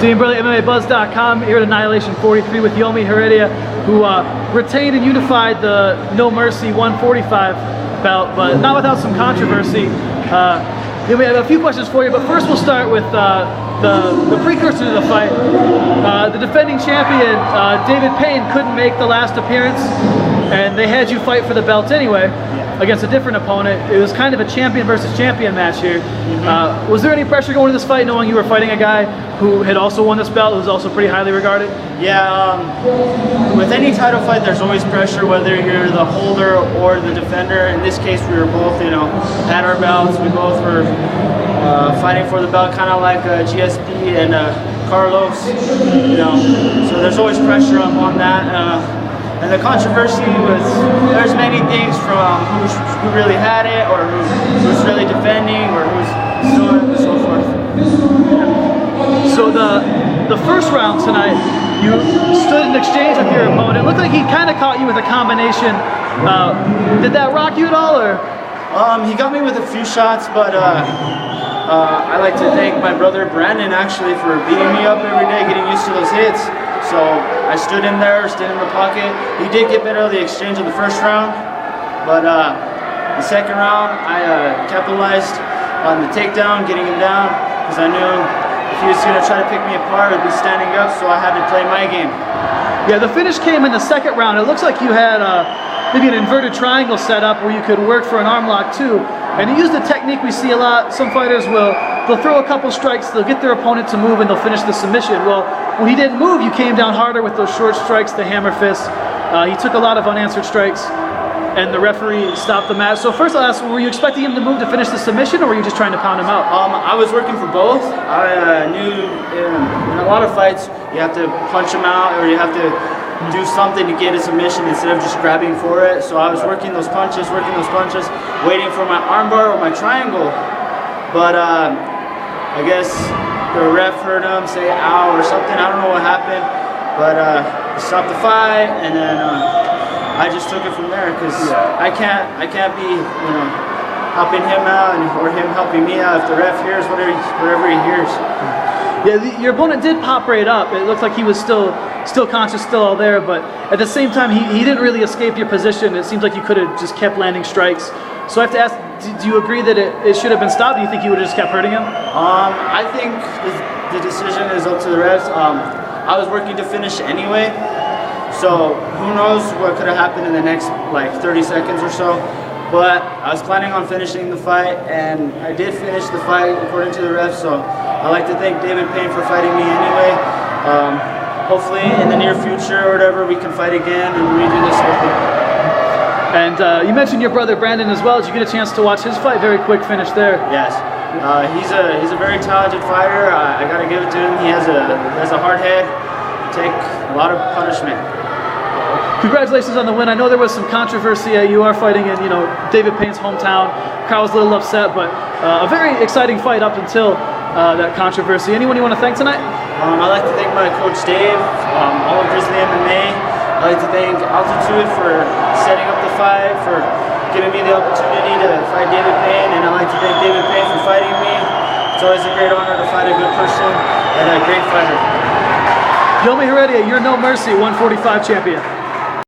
Team Brilliant MMABuzz.com here at Annihilation 43 with Yomi Heredia, who retained and unified the No Mercy 145 belt, but not without some controversy. We have a few questions for you, but first we'll start with the precursor to the fight. The defending champion, David Payne, couldn't make the last appearance, and they had you fight for the belt anyway against a different opponent. It was kind of a champion versus champion match here. Was there any pressure going into this fight, knowing you were fighting a guy who had also won this belt, who was also pretty highly regarded? Yeah, with any title fight, there's always pressure, whether you're the holder or the defender. In this case, we were both, had our belts. We both were fighting for the belt, kind of like GSP and Carlos, So there's always pressure on that. And the controversy was, there's many things from who really had it, or who's really defending, or who's doing it, and so forth. So the first round tonight, you stood in exchange with your opponent. It looked like he kind of caught you with a combination. Did that rock you at all, or? He got me with a few shots, but I like to thank my brother Brandon actually for beating me up every day, getting used to those hits. So I stood in there, stood in the pocket. He did get better of the exchange of the first round, but the second round I capitalized on the takedown, getting him down, because I knew if he was going to try to pick me apart, I'd be standing up, so I had to play my game. Yeah, the finish came in the second round. It looks like you had maybe an inverted triangle set up where you could work for an arm lock too. And you used the technique we see a lot. Some fighters they'll throw a couple strikes, they'll get their opponent to move, and they'll finish the submission. Well, when he didn't move, you came down harder with those short strikes, the hammer fist. He took a lot of unanswered strikes, and the referee stopped the match. So first I'll ask, were you expecting him to move to finish the submission, or were you just trying to pound him out? I was working for both. I knew in a lot of fights, you have to punch him out, or you have to do something to get a submission instead of just grabbing for it. So I was working those punches, waiting for my armbar or my triangle. But I guess the ref heard him say ow or something. I don't know what happened, but he stopped the fight, and then I just took it from there, because I can't be helping him out or him helping me out if the ref hears whatever he hears. Yeah, your opponent did pop right up. It looked like he was still conscious, still all there, but at the same time, he didn't really escape your position. It seems like you could have just kept landing strikes. So I have to ask, do you agree that it should have been stopped? Do you think you would have just kept hurting him? I think the decision is up to the refs. I was working to finish anyway, so who knows what could have happened in the next 30 seconds or so. But I was planning on finishing the fight, and I did finish the fight according to the refs. So I'd like to thank David Payne for fighting me anyway. Hopefully in the near future or whatever, we can fight again and redo this whole thing. And you mentioned your brother Brandon as well. Did you get a chance to watch his fight? Very quick finish there. Yes, he's a very talented fighter. I gotta give it to him. He has a hard head, take a lot of punishment. Congratulations on the win. I know there was some controversy. You are fighting in David Payne's hometown. Crowd was a little upset, but a very exciting fight up until that controversy. Anyone you want to thank tonight? I'd like to thank my coach Dave, all of Grizzly MMA. I'd like to thank Altitude for setting up the fight, for giving me the opportunity to fight David Payne, and I'd like to thank David Payne for fighting me. It's always a great honor to fight a good person and a great fighter. Yomi Heredia, your No Mercy 145 champion.